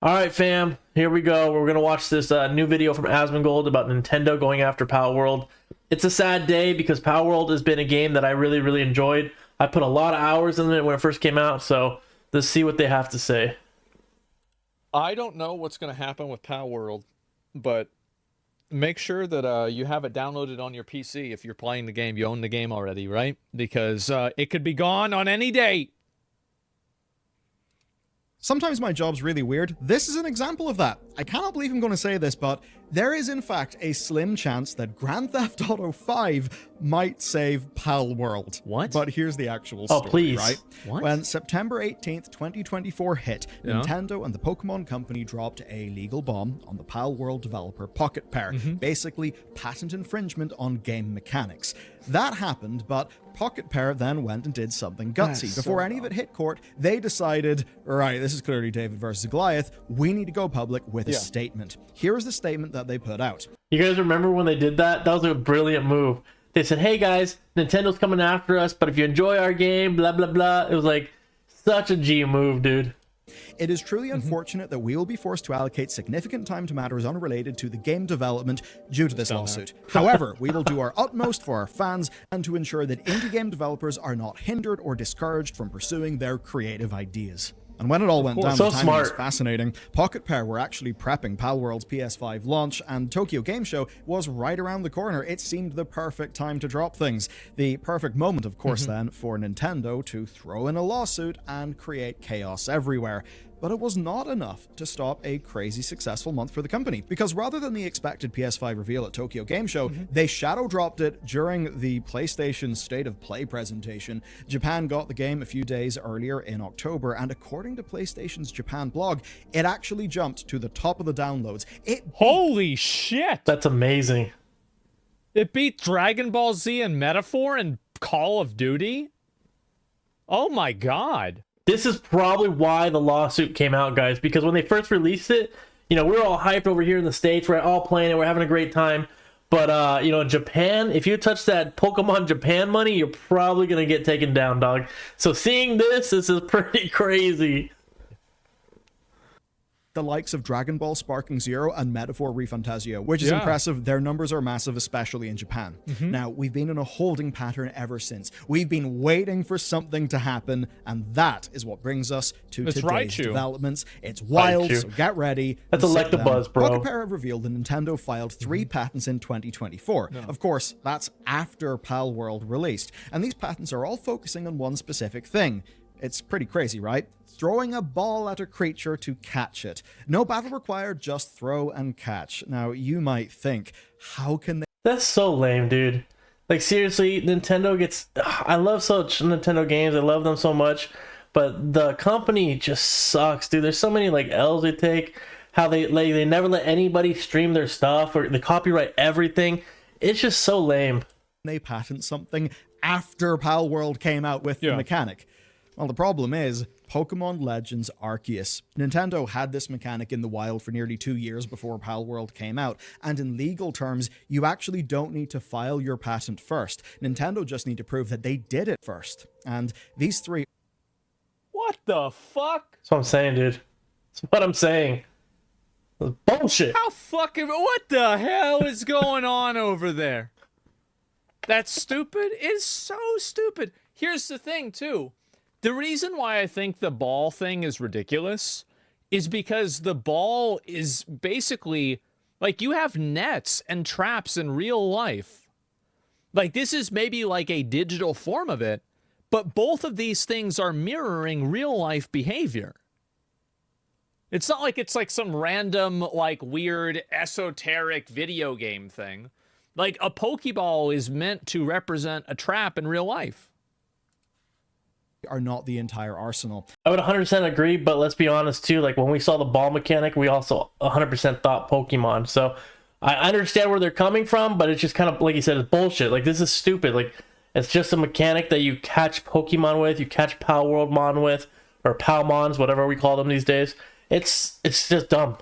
All right, fam, here we go. We're going to watch this new video from Asmongold about Nintendo going after Palworld. It's a sad day because Palworld has been a game that I really enjoyed. I put a lot of hours in it when it first came out, so let's see what they have to say. I don't know what's going to happen with Palworld, but make sure that you have it downloaded on your PC if you're playing the game. You own the game already, right? Because it could be gone on any day. Sometimes my job's really weird. This is an example of that. I cannot believe I'm going to say this, but there is in fact a slim chance that Grand Theft Auto 5 might save Palworld. What? But here's the actual story, please. right? What? When September 18th, 2024 hit, Nintendo and the Pokemon Company dropped a legal bomb on the Palworld developer Pocketpair, basically patent infringement on game mechanics. That happened, but Pocketpair then went and did something gutsy. Before any of it hit court, they decided, right, this is clearly David versus Goliath, we need to go public with a statement. Here is the statement that they put out. You guys remember when they did that? That was a brilliant move. They said, hey guys, Nintendo's coming after us, but if you enjoy our game, blah, blah, blah. It was like such a G move, dude. It is truly unfortunate that we will be forced to allocate significant time to matters unrelated to the game development due to this lawsuit. However, we will do our utmost for our fans and to ensure that indie game developers are not hindered or discouraged from pursuing their creative ideas. And when it all went down, the timing was fascinating. Pocketpair were actually prepping Palworld's PS5 launch, and Tokyo Game Show was right around the corner. It seemed the perfect time to drop things. The perfect moment, of course, then, for Nintendo to throw in a lawsuit and create chaos everywhere. But it was not enough to stop a crazy successful month for the company, because rather than the expected PS5 reveal at Tokyo Game Show, they shadow dropped it during the PlayStation State of Play presentation. Japan got the game a few days earlier in October, and according to PlayStation's Japan blog, it actually jumped to the top of the downloads. Holy shit! That's amazing. It beat Dragon Ball Z and Metaphor and Call of Duty? Oh my god. This is probably why the lawsuit came out, guys, because when they first released it, you know, we were all hyped over here in the States. We're all playing it. We're having a great time. But, you know, in Japan, if you touch that Pokemon Japan money, you're probably going to get taken down, dog. So seeing this is pretty crazy. The likes of Dragon Ball Sparking Zero and Metaphor ReFantazio, which is impressive. Their numbers are massive, especially in Japan. Now, we've been in a holding pattern ever since. We've been waiting for something to happen, and that is what brings us to today's developments. It's wild, so get ready. That's Electabuzz, bro. Pocketpair have revealed that Nintendo filed 3 patents in 2024. Of course, that's after Palworld released, and these patents are all focusing on one specific thing. It's pretty crazy, right? Throwing a ball at a creature to catch it. No battle required, just throw and catch. Now, you might think, how can they... That's so lame, dude. Like, seriously, Nintendo gets... I love such Nintendo games. I love them so much. But the company just sucks, dude. There's so many, like, L's they take. How they never let anybody stream their stuff, or they copyright everything. It's just so lame. They patent something after Palworld came out with the mechanic. Well, the problem is, Pokemon Legends Arceus. Nintendo had this mechanic in the wild for nearly 2 years before Palworld came out, and in legal terms, you actually don't need to file your patent first. Nintendo just need to prove that they did it first. And these 3... What the fuck? That's what I'm saying, dude. That's what I'm saying. That's bullshit. How fucking... What the hell is going on over there? That's stupid. It's so stupid. Here's the thing, too. The reason why I think the ball thing is ridiculous is because the ball is basically, like, you have nets and traps in real life. Like, this is maybe like a digital form of it, but both of these things are mirroring real life behavior. It's not like it's like some random, like, weird, esoteric video game thing. Like, a Pokeball is meant to represent a trap in real life. Are not the entire arsenal. I would 100% agree, but let's be honest too, like when we saw the ball mechanic, we also 100% thought Pokemon. So I understand where they're coming from, but it's just kind of, like you said, it's bullshit. Like, this is stupid. Like, it's just a mechanic that you catch Pokemon with, you catch Palworld Mon with, or Palmons, whatever we call them these days. It's just dumb.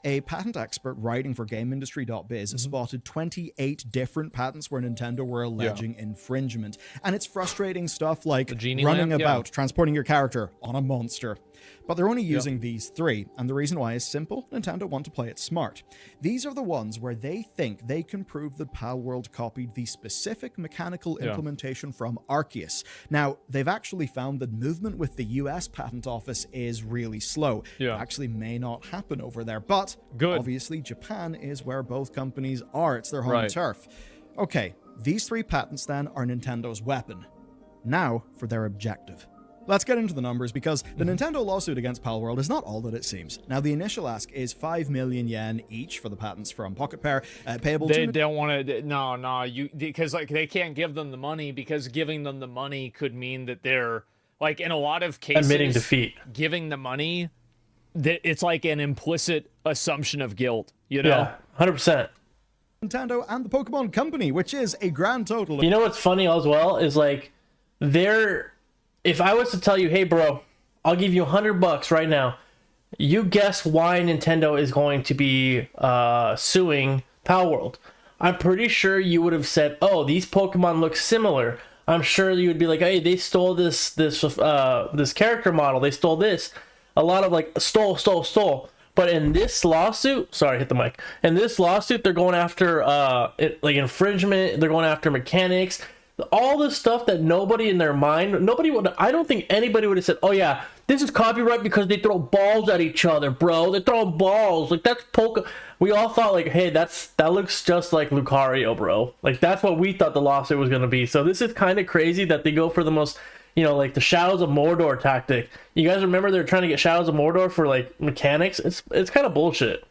A patent expert writing for GameIndustry.biz spotted 28 different patents where Nintendo were alleging infringement. And it's frustrating stuff like genie running lamp? about, transporting your character on a monster. But they're only using these 3, and the reason why is simple. Nintendo want to play it smart. These are the ones where they think they can prove that Palworld copied the specific mechanical implementation from Arceus. Now, they've actually found that movement with the US Patent Office is really slow. It actually may not happen over there, but obviously Japan is where both companies are. It's their home turf. Okay, these 3 patents then are Nintendo's weapon. Now for their objective. Let's get into the numbers, because the Nintendo lawsuit against Palworld is not all that it seems. Now, the initial ask is 5 million yen each for the patents from Pocketpair, payable They to... don't want to, because like they can't give them the money, because giving them the money could mean that they're, like, in a lot of cases, admitting defeat. Giving the money, that it's like an implicit assumption of guilt, you know? Yeah, 100%. Nintendo and the Pokemon Company, which is a grand total of... You know what's funny as well is, like, if I was to tell you, hey, bro, I'll give you $100 right now, you guess why Nintendo is going to be suing Palworld. I'm pretty sure you would have said, oh, these Pokemon look similar. I'm sure you would be like, hey, they stole this character model. They stole this. A lot of, like, stole. But in this lawsuit, sorry, hit the mic. In this lawsuit, they're going after like infringement. They're going after mechanics. All this stuff that nobody in their mind, I don't think anybody would have said, oh yeah, this is copyright because they throw balls at each other, bro. They throw balls. Like, that's we all thought, like, hey, that looks just like Lucario, bro. Like, that's what we thought the lawsuit was going to be. So this is kind of crazy that they go for the most, like the Shadows of Mordor tactic. You guys remember they're trying to get Shadows of Mordor for, like, mechanics? It's kind of bullshit.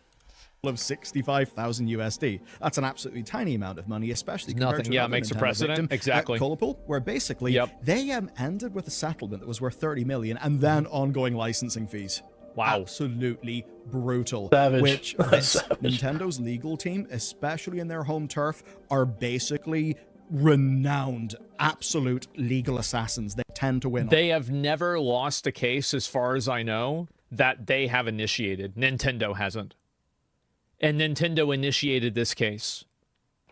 Of 65,000 USD. That's an absolutely tiny amount of money, especially compared to another makes a Nintendo precedent. victim, Exactly. Colopole, where basically they ended with a settlement that was worth 30 million and then ongoing licensing fees. Wow. Absolutely brutal. Savage. Which Nintendo's legal team, especially in their home turf, are basically renowned absolute legal assassins. They tend to win. They have never lost a case, as far as I know, that they have initiated. Nintendo hasn't. And Nintendo initiated this case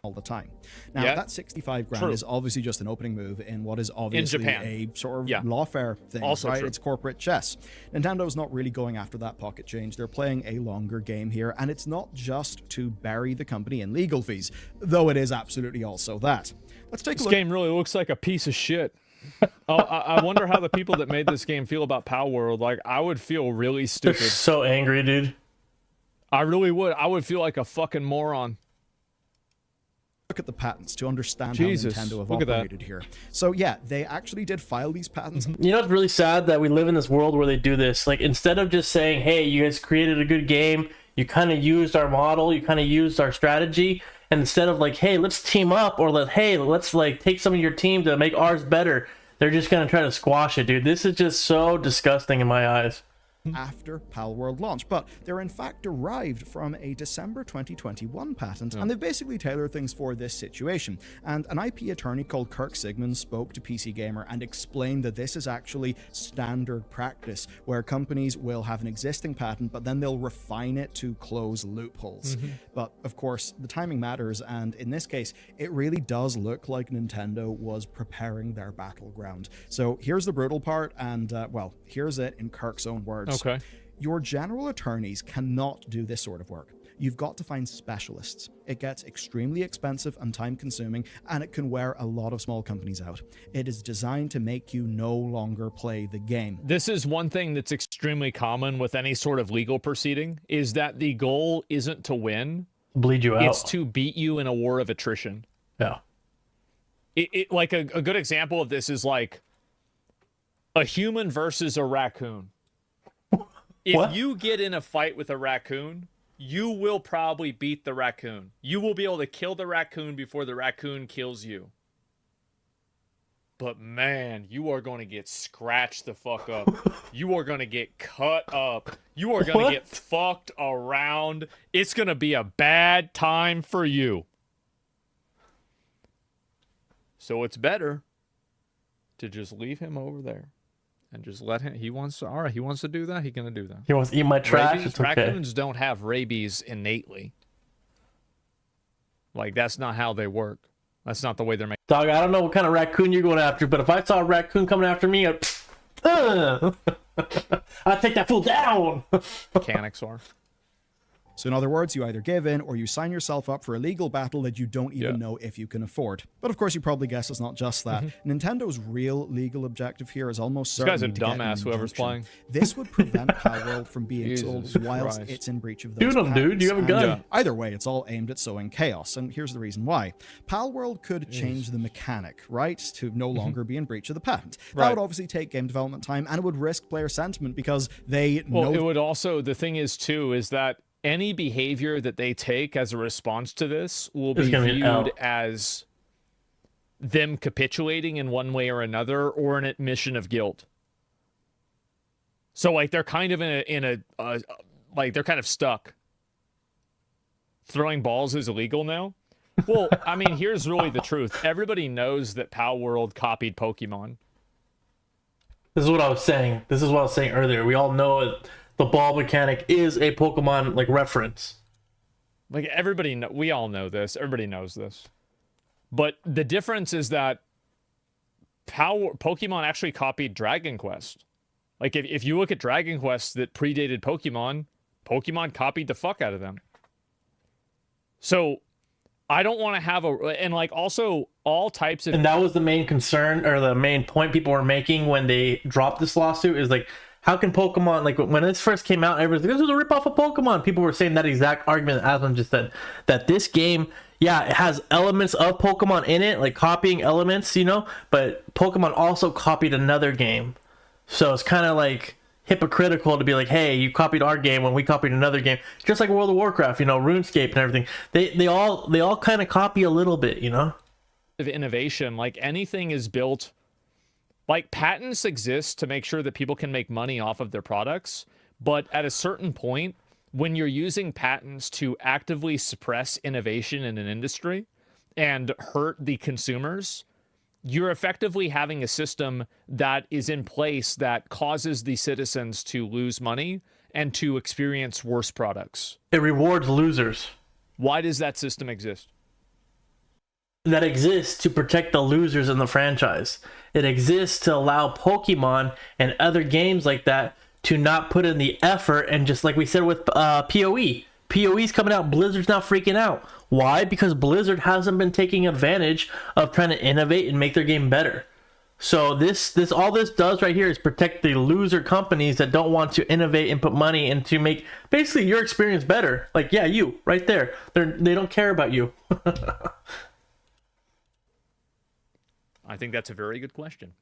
all the time. Now, that 65 grand is obviously just an opening move in what is obviously a sort of lawfare thing, also right? True. It's corporate chess. Nintendo's not really going after that pocket change. They're playing a longer game here, and it's not just to bury the company in legal fees, though it is absolutely also that. Let's take a look. This game really looks like a piece of shit. I wonder how the people that made this game feel about Palworld. Like, I would feel really stupid. They're so angry, dude. I really would. I would feel like a fucking moron. Look at the patents to understand Jesus, how Nintendo have look at that. operated here. So yeah, they actually did file these patents. You know, it's really sad that we live in this world where they do this. Like, instead of just saying, hey, you guys created a good game, you kind of used our model, you kind of used our strategy, and instead of like, hey, let's team up, or let's like take some of your team to make ours better, they're just gonna try to squash it, dude. This is just so disgusting in my eyes. After Palworld launch, but they're in fact derived from a December 2021 patent, and they've basically tailored things for this situation. And an IP attorney called Kirk Sigmund spoke to PC Gamer and explained that this is actually standard practice, where companies will have an existing patent, but then they'll refine it to close loopholes. But of course, the timing matters, and in this case, it really does look like Nintendo was preparing their battleground. So here's the brutal part, and well, here's it in Kirk's own words. Okay. Your general attorneys cannot do this sort of work. You've got to find specialists. It gets extremely expensive and time-consuming, and it can wear a lot of small companies out. It is designed to make you no longer play the game. This is one thing that's extremely common with any sort of legal proceeding, is that the goal isn't to win. Bleed you out. It's to beat you in a war of attrition. Yeah. Like a good example of this is like a human versus a raccoon. If you get in a fight with a raccoon, you will probably beat the raccoon. You will be able to kill the raccoon before the raccoon kills you. But man, you are going to get scratched the fuck up. You are going to get cut up. You are going to get fucked around. It's going to be a bad time for you. So it's better to just leave him over there and just let him. He wants to. All right, he wants to do that. He's gonna do that. He wants to eat my trash. Rabies, It's okay. raccoons don't have rabies innately. Like, that's not how they work. That's not the way they're made. Dog, I don't know what kind of raccoon you're going after, but if I saw a raccoon coming after me, I'd take that fool down. Mechanics are. So in other words, you either give in or you sign yourself up for a legal battle that you don't even know if you can afford. But of course, you probably guess it's not just that. Nintendo's real legal objective here is almost This guy's certainly a to get an dumbass, whoever's injunction. playing. This would prevent Palworld from being Jesus sold whilst Christ. it's in breach of those Shoot him, dude. You have a patents. gun. And either way, it's all aimed at sowing chaos. And here's the reason why. Palworld could change the mechanic, right? To no longer be in breach of the patent. That Right. would obviously take game development time and it would risk player sentiment because they Well, know it would also. The thing is, too, is that any behavior that they take as a response to this will It's be gonna be an L. viewed as them capitulating in one way or another, or an admission of guilt. So, like, they're kind of like, they're kind of stuck. Throwing balls is illegal now. Well, I mean, here's really the truth. Everybody knows that Palworld copied Pokemon. This is what I was saying. This is what I was saying earlier. We all know it. The ball mechanic is a Pokemon like reference. Like, we all know this. Everybody knows this. But the difference is that Pokemon actually copied Dragon Quest. Like, if you look at Dragon Quest that predated Pokemon, Pokemon copied the fuck out of them. So, I don't want to have and like, also, all types of... And that was the main concern, or the main point people were making when they dropped this lawsuit, is like, how can Pokemon, like, when this first came out, everyone's like, this is a ripoff of Pokemon. People were saying that exact argument that Asmon just said, that this game, yeah, it has elements of Pokemon in it, like copying elements, you know, but Pokemon also copied another game. So it's kind of like hypocritical to be like, hey, you copied our game when we copied another game. Just like World of Warcraft, you know, RuneScape and everything. They all kind of copy a little bit, you know? Of innovation, like, anything is built... Like, patents exist to make sure that people can make money off of their products, but at a certain point, when you're using patents to actively suppress innovation in an industry and hurt the consumers, you're effectively having a system that is in place that causes the citizens to lose money and to experience worse products. It rewards losers. Why does that system exist? That exists to protect the losers in the franchise. It exists to allow Pokemon and other games like that to not put in the effort, and just like we said with PoE. PoE's coming out, Blizzard's now freaking out. Why? Because Blizzard hasn't been taking advantage of trying to innovate and make their game better. So this all this does right here is protect the loser companies that don't want to innovate and put money into make basically your experience better. Like, yeah, you right there. They don't care about you. I think that's a very good question.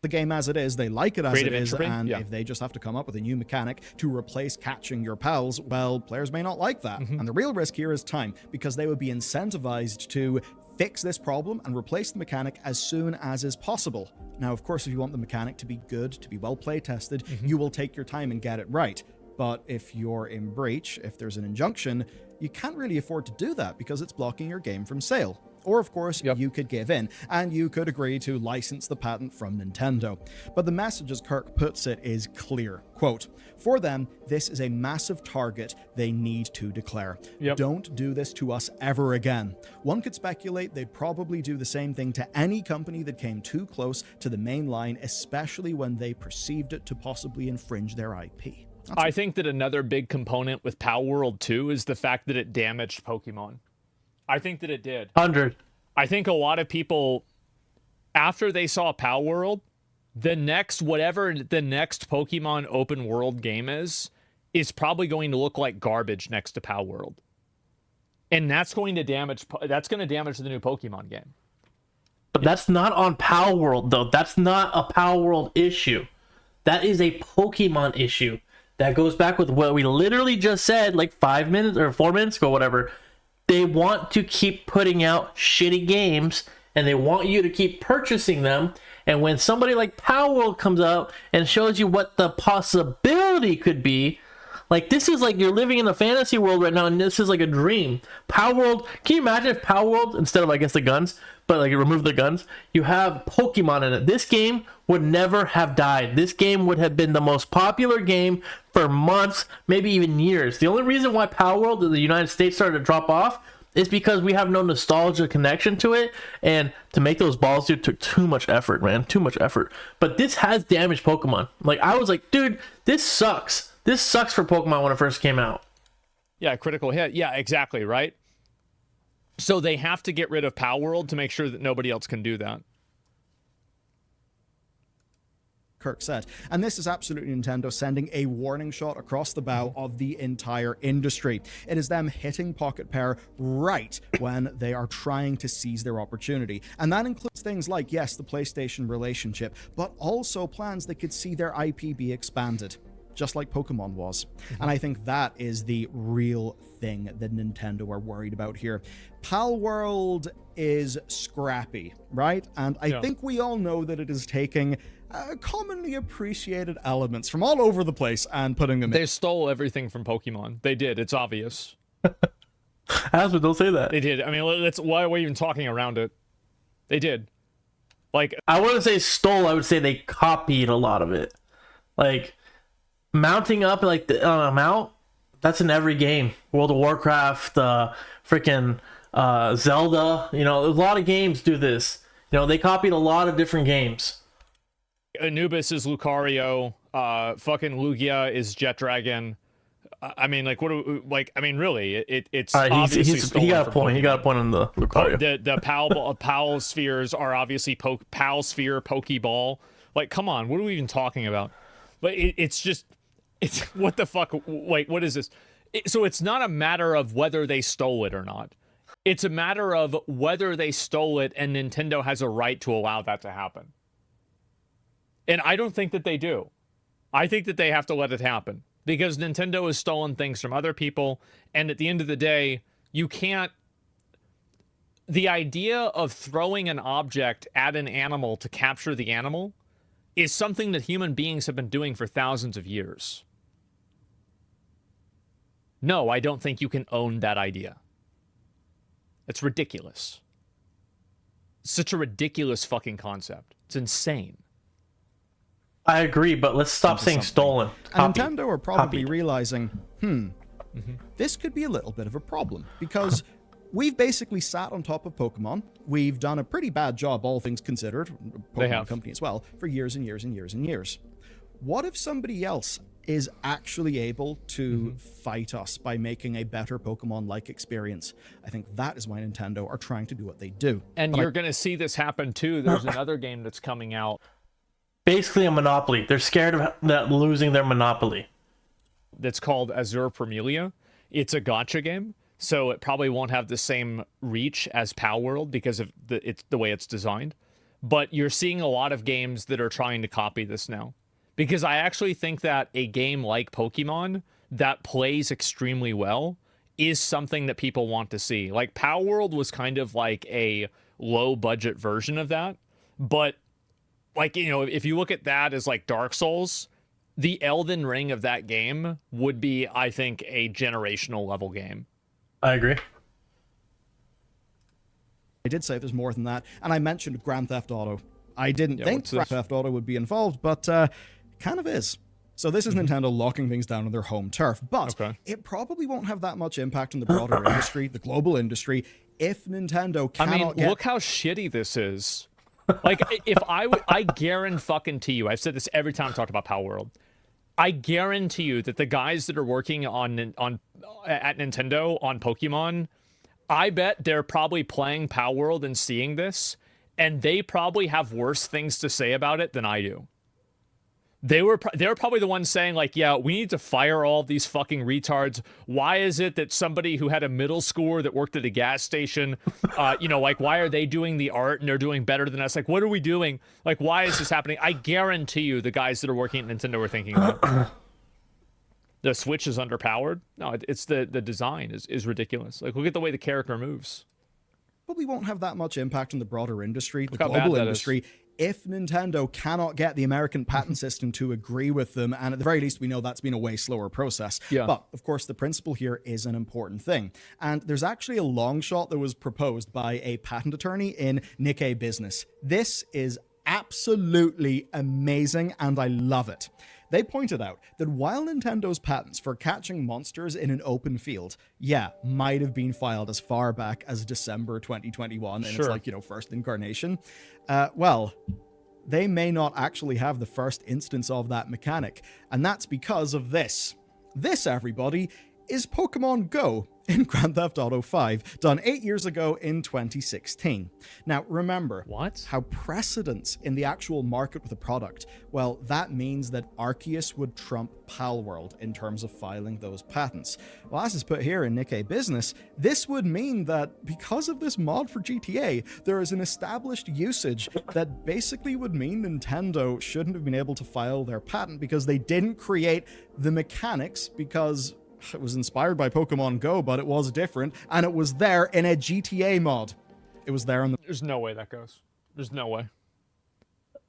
the game as it is, they like it as Creative it is, entropy? and Yeah. if they just have to come up with a new mechanic to replace catching your pals, well, players may not like that. And the real risk here is time, because they would be incentivized to fix this problem and replace the mechanic as soon as is possible. Now, of course, if you want the mechanic to be good, to be well play tested, you will take your time and get it right. But if you're in breach, if there's an injunction, you can't really afford to do that because it's blocking your game from sale. Or, of course, you could give in, and you could agree to license the patent from Nintendo. But the message, as Kirk puts it, is clear. Quote, "For them, this is a massive target they need to declare. Don't do this to us ever again." One could speculate they'd probably do the same thing to any company that came too close to the main line, especially when they perceived it to possibly infringe their IP. I think that another big component with Palworld 2 is the fact that it damaged Pokemon. I think that it did. 100. I think a lot of people, after they saw Palworld, whatever the next Pokemon open world game is probably going to look like garbage next to Palworld. And that's going to damage the new Pokemon game. But that's not on Palworld, though. That's not a Palworld issue. That is a Pokemon issue. That goes back with what we literally just said like 5 minutes or 4 minutes ago, whatever. They want to keep putting out shitty games, and they want you to keep purchasing them. And when somebody like Palworld comes out and shows you what the possibility could be, like, this is like you're living in a fantasy world right now, and this is like a dream. Palworld, can you imagine if Palworld, instead of, I guess, the guns, but like remove the guns, you have Pokemon in it. This game would never have died. This game would have been the most popular game for months, maybe even years. The only reason why Palworld in the United States started to drop off is because we have no nostalgia connection to it, and to make those balls, dude, took too much effort, man. Too much effort. But this has damaged Pokemon. Like, I was like, dude, this sucks. This sucks for Pokemon when it first came out. Yeah, critical hit. Yeah, exactly, right? So they have to get rid of Palworld to make sure that nobody else can do that. Kirk said. And this is absolutely Nintendo sending a warning shot across the bow of the entire industry. It is them hitting Pocketpair right when they are trying to seize their opportunity. And that includes things like, yes, the PlayStation relationship, but also plans that could see their IP be expanded, just like Pokemon was. And I think that is the real thing that Nintendo are worried about here. Palworld is scrappy, right? And I think we all know that it is taking commonly appreciated elements from all over the place and putting them in. They stole everything from Pokemon. They did. It's obvious. Asmon, don't say that. They did. I mean, that's why are we even talking around it? They did. Like, I wouldn't say stole. I would say they copied a lot of it. Like, mounting up like the mount, that's in every game. World of Warcraft, freaking Zelda. You know, a lot of games do this. You know, they copied a lot of different games. Anubis is Lucario. Fucking Lugia is Jet Dragon. I mean, like, what do we, like? I mean, really, it's obviously he got a point. He got a point on the Lucario. The Pal spheres are obviously Pal sphere, Pokeball. Like, come on, what are we even talking about? But it's just, it's what the fuck? Like, what is this? So it's not a matter of whether they stole it or not. It's a matter of whether they stole it, and Nintendo has a right to allow that to happen. And I don't think that they do. I think that they have to let it happen because Nintendo has stolen things from other people. And at the end of the day, you can't... The idea of throwing an object at an animal to capture the animal is something that human beings have been doing for thousands of years. No, I don't think you can own that idea. It's ridiculous. Such a ridiculous fucking concept. It's insane. I agree, but let's stop saying stolen. And Nintendo are probably realizing, this could be a little bit of a problem because we've basically sat on top of Pokemon. We've done a pretty bad job, all things considered, Pokemon Company as well, for years and years and years and years. What if somebody else is actually able to fight us by making a better Pokemon-like experience? I think that is why Nintendo are trying to do what they do. And you're going to see this happen too. There's another game that's coming out. Basically a monopoly. They're scared of that losing their monopoly. That's called Azure Promelia. It's a gacha game, so it probably won't have the same reach as Palworld because of the way it's designed. But you're seeing a lot of games that are trying to copy this now. Because I actually think that a game like Pokemon that plays extremely well is something that people want to see. Like, Palworld was kind of like a low-budget version of that, but like, you know, if you look at that as like Dark Souls, the Elden Ring of that game would be, I think, a generational level game. I agree. I did say there's more than that, and I mentioned Grand Theft Auto. I didn't think Grand Theft Auto would be involved, but kind of is. So this is Nintendo locking things down on their home turf, but it probably won't have that much impact on the broader industry, the global industry, if Nintendo cannot look how shitty this is. Like, if I guarantee you, I've said this every time I've talked about Palworld, I guarantee you that the guys that are working at Nintendo on Pokemon, I bet they're probably playing Palworld and seeing this, and they probably have worse things to say about it than I do. They were probably the ones saying, like, yeah, we need to fire all these fucking retards. Why is it that somebody who had a middle schooler that worked at a gas station, like, why are they doing the art and they're doing better than us? Like, what are we doing? Like, why is this happening? I guarantee you the guys that are working at Nintendo were thinking that. The Switch is underpowered. No, it's the design is ridiculous. Like, look at the way the character moves. Probably won't have that much impact on the broader industry, the global industry, if Nintendo cannot get the American patent system to agree with them, and at the very least we know that's been a way slower process. Yeah. But of course the principle here is an important thing. And there's actually a long shot that was proposed by a patent attorney in Nikkei Business. This is absolutely amazing and I love it. They pointed out that while Nintendo's patents for catching monsters in an open field, might have been filed as far back as December 2021 in its first incarnation, well, they may not actually have the first instance of that mechanic. And that's because of this. This, everybody, is Pokemon Go in Grand Theft Auto 5, done 8 years ago in 2016. Now, remember how Precedent in the actual market with the product, well, that means that Arceus would trump Palworld in terms of filing those patents. Well, as is put here in Nikkei Business, this would mean that because of this mod for GTA, there is an established usage that basically would mean Nintendo shouldn't have been able to file their patent because they didn't create the mechanics, because it was inspired by Pokemon Go, but it was different, and it was there in a GTA mod. It was there on the... There's no way that goes. There's no way.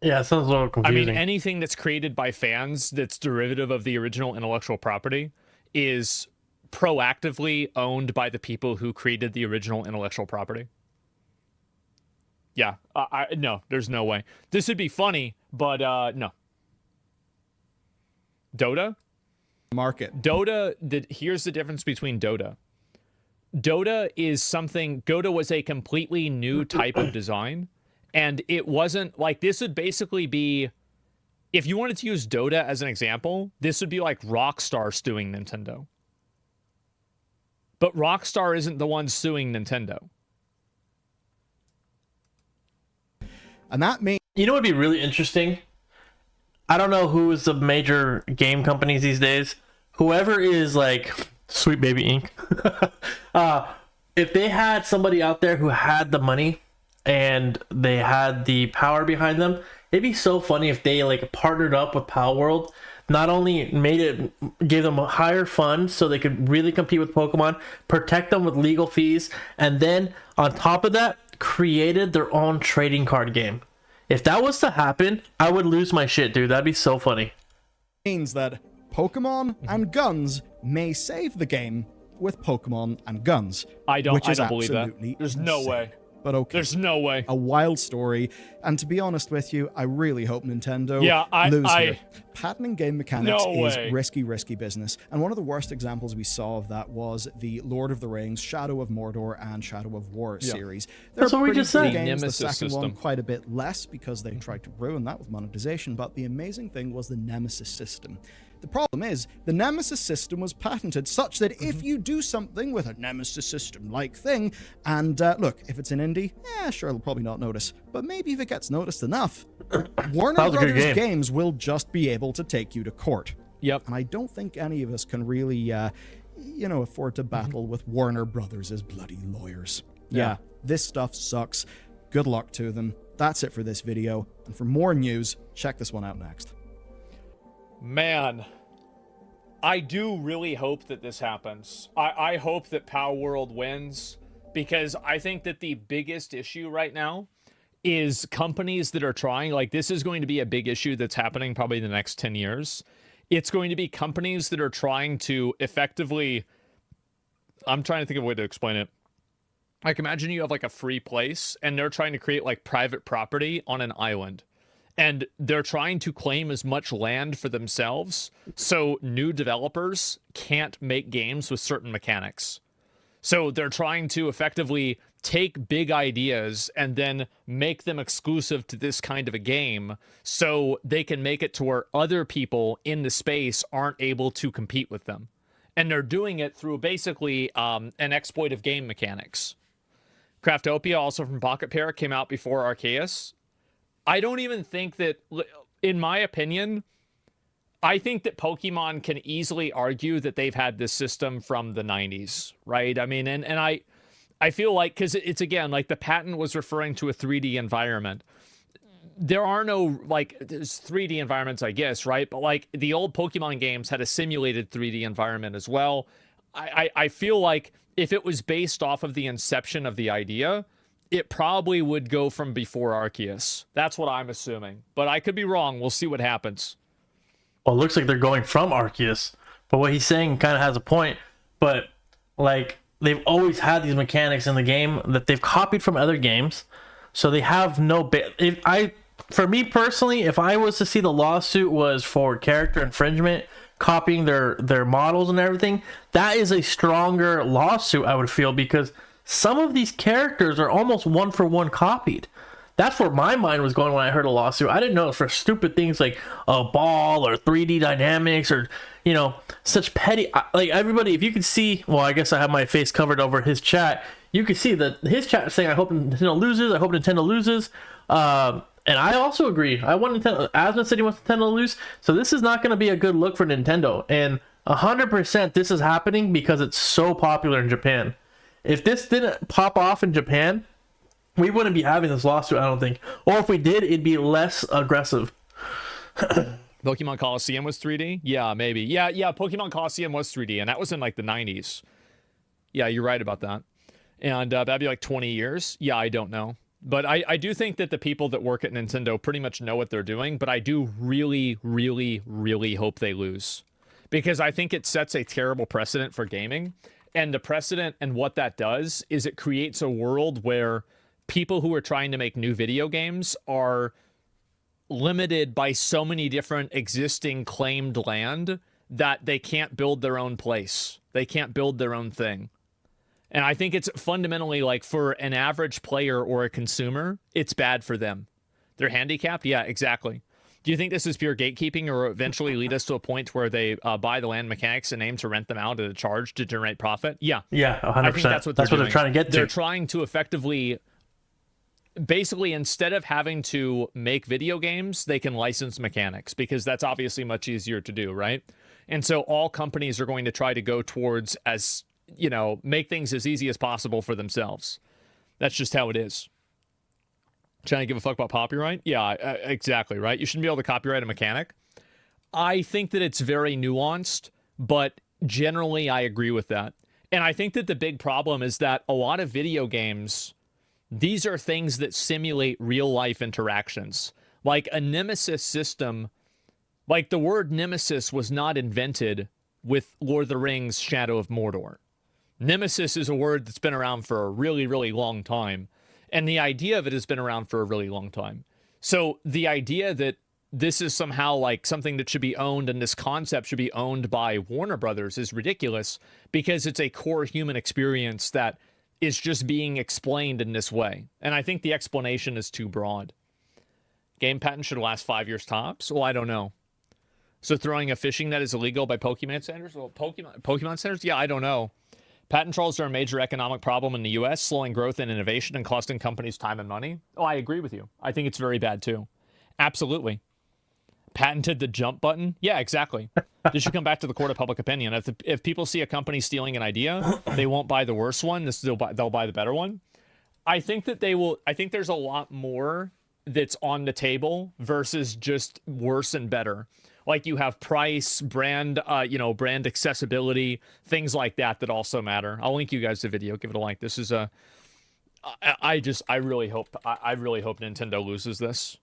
Yeah, it sounds a little confusing. I mean, anything that's created by fans that's derivative of the original intellectual property is proactively owned by the people who created the original intellectual property. Yeah, no, there's no way. This would be funny, but no. Dota? market. Dota, here's the difference between Dota. Dota is something, Dota was a completely new type of design, and it wasn't, like, this would basically be, if you wanted to use Dota as an example, this would be like Rockstar suing Nintendo. But Rockstar isn't the one suing Nintendo. And that means... You know what would be really interesting? I don't know who is the major game companies these days. Whoever is like Sweet Baby Inc. If they had somebody out there who had the money and they had the power behind them, it'd be so funny if they like partnered up with Palworld. Not only gave them a higher fund so they could really compete with Pokemon, protect them with legal fees, and then on top of that, created their own trading card game. If that was to happen, I would lose my shit, dude. That'd be so funny. Means that Pokemon and guns may save the game with Pokemon and guns. I don't believe that. There's no insane. way. But okay. There's no way. A wild story. And to be honest with you, I really hope Nintendo lose here. Patenting game mechanics is risky business. And one of the worst examples we saw of that was the Lord of the Rings, Shadow of Mordor, and Shadow of War series. That's what we just said. Games, the second one quite a bit less because they tried to ruin that with monetization. But the amazing thing was the Nemesis system. The problem is, the Nemesis system was patented such that if you do something with a Nemesis system-like thing, and look, if it's an indie, sure, they'll probably not notice. But maybe if it gets noticed enough, Warner Brothers Games will just be able to take you to court. Yep. And I don't think any of us can really, afford to battle with Warner Brothers as bloody lawyers. Yeah, this stuff sucks. Good luck to them. That's it for this video. And for more news, check this one out next. Man, I do really hope that this happens. I hope that Palworld wins, because I think that the biggest issue right now is companies that are trying, like, this is going to be a big issue that's happening probably in the next 10 years. It's going to be companies that are trying to effectively, I'm trying to think of a way to explain it. Like, imagine you have like a free place and they're trying to create like private property on an island. And they're trying to claim as much land for themselves so new developers can't make games with certain mechanics. So they're trying to effectively take big ideas and then make them exclusive to this kind of a game so they can make it to where other people in the space aren't able to compete with them. And they're doing it through basically an exploit of game mechanics. Craftopia, also from Pocketpair, came out before Arceus. I don't even think that, in my opinion, I think that Pokemon can easily argue that they've had this system from the 90s, right? I mean, and I feel like, because it's, again, like the patent was referring to a 3D environment. There are no, like, there's 3D environments, I guess, right? But, like, the old Pokemon games had a simulated 3D environment as well. I feel like if it was based off of the inception of the idea, it probably would go from before Arceus. That's what I'm assuming. But I could be wrong. We'll see what happens. Well, it looks like they're going from Arceus, but what he's saying kind of has a point. But like, they've always had these mechanics in the game that they've copied from other games, so they have no. For me personally, if I was to see the lawsuit was for character infringement, copying their models and everything, that is a stronger lawsuit, I would feel, because some of these characters are almost one for one copied. That's where my mind was going when I heard a lawsuit. I didn't know it was for stupid things like a ball or 3D dynamics or, you know, such petty. Like, everybody, if you could see, well, I guess I have my face covered over his chat. You could see that his chat is saying, I hope Nintendo loses. I hope Nintendo loses. And I also agree. I want Nintendo. Asmon said he wants Nintendo to lose. So this is not going to be a good look for Nintendo. And 100% this is happening because it's so popular in Japan. If this didn't pop off in Japan, we wouldn't be having this lawsuit, I don't think. Or if we did, it'd be less aggressive. Pokemon Coliseum was 3D? Yeah, maybe. Yeah, Pokemon Coliseum was 3D, and that was in like the 90s. Yeah, you're right about that. And that'd be like 20 years. Yeah, I don't know. But I do think that the people that work at Nintendo pretty much know what they're doing, but I do really, really, really hope they lose. Because I think it sets a terrible precedent for gaming. And the precedent and what that does is it creates a world where people who are trying to make new video games are limited by so many different existing claimed land that they can't build their own place. They can't build their own thing. And I think it's fundamentally, like, for an average player or a consumer, it's bad for them. They're handicapped? Yeah, exactly. Do you think this is pure gatekeeping or eventually lead us to a point where they buy the land mechanics and aim to rent them out at a charge to generate profit? Yeah. Yeah, 100%. I think that's what they're trying to get to. They're trying to effectively, basically, instead of having to make video games, they can license mechanics because that's obviously much easier to do, right? And so all companies are going to try to go towards, as, you know, make things as easy as possible for themselves. That's just how it is. Trying to give a fuck about copyright? Yeah, exactly, right? You shouldn't be able to copyright a mechanic. I think that it's very nuanced, but generally I agree with that. And I think that the big problem is that a lot of video games, these are things that simulate real-life interactions. Like a nemesis system, like the word nemesis was not invented with Lord of the Rings Shadow of Mordor. Nemesis is a word that's been around for a really, really long time. And the idea of it has been around for a really long time. So the idea that this is somehow like something that should be owned and this concept should be owned by Warner Brothers is ridiculous because it's a core human experience that is just being explained in this way. And I think the explanation is too broad. Game patent should last 5 years tops? Well, I don't know. So throwing a fishing net is illegal by Pokemon centers? Well, Pokemon centers? Yeah, I don't know. Patent trolls are a major economic problem in the U.S., slowing growth and innovation and costing companies time and money. Oh, I agree with you. I think it's very bad, too. Absolutely. Patented the jump button? Yeah, exactly. This should come back to the court of public opinion. If people see a company stealing an idea, they won't buy the worst one. They'll buy the better one. I think that they will. I think there's a lot more that's on the table versus just worse and better. Like you have price, brand, brand accessibility, things like that also matter. I'll link you guys the video. Give it a like. This is I really hope Nintendo loses this.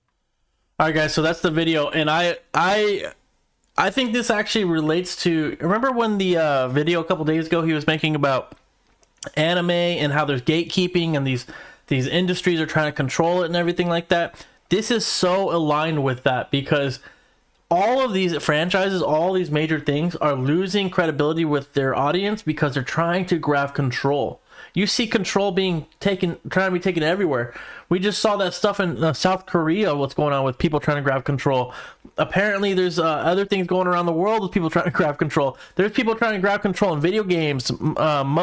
All right, guys. So that's the video, and I think this actually relates to. Remember when the video a couple days ago he was making about anime and how there's gatekeeping and these industries are trying to control it and everything like that. This is so aligned with that because all of these franchises, all these major things are losing credibility with their audience because they're trying to grab control. You see control trying to be taken everywhere. We just saw that stuff in South Korea, what's going on with people trying to grab control. Apparently there's other things going around the world with people trying to grab control. There's people trying to grab control in video games,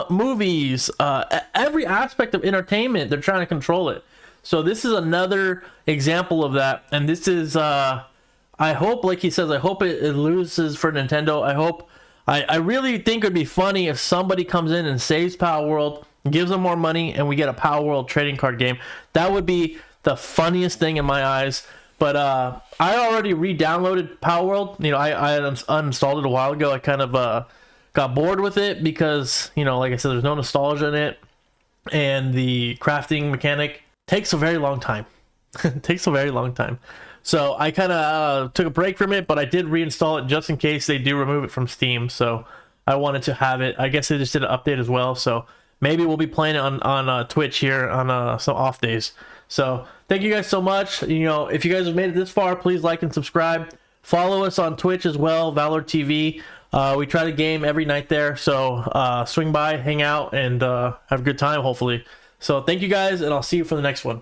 movies, every aspect of entertainment, they're trying to control it. So this is another example of that, and this is I hope, like he says, I hope it loses for Nintendo. I really think it would be funny if somebody comes in and saves Palworld, gives them more money, and we get a Palworld trading card game. That would be the funniest thing in my eyes. But I already re-downloaded Palworld. You know, I uninstalled it a while ago. I kind of got bored with it because, you know, like I said, there's no nostalgia in it. and the crafting mechanic takes a very long time. It takes a very long time. So I kind of took a break from it, but I did reinstall it just in case they do remove it from Steam. So I wanted to have it. I guess they just did an update as well. So maybe we'll be playing it on Twitch here on some off days. So thank you guys so much. You know, if you guys have made it this far, please like and subscribe. Follow us on Twitch as well, VallordTV. We try to game every night there. So swing by, hang out, and have a good time, hopefully. So thank you guys, and I'll see you for the next one.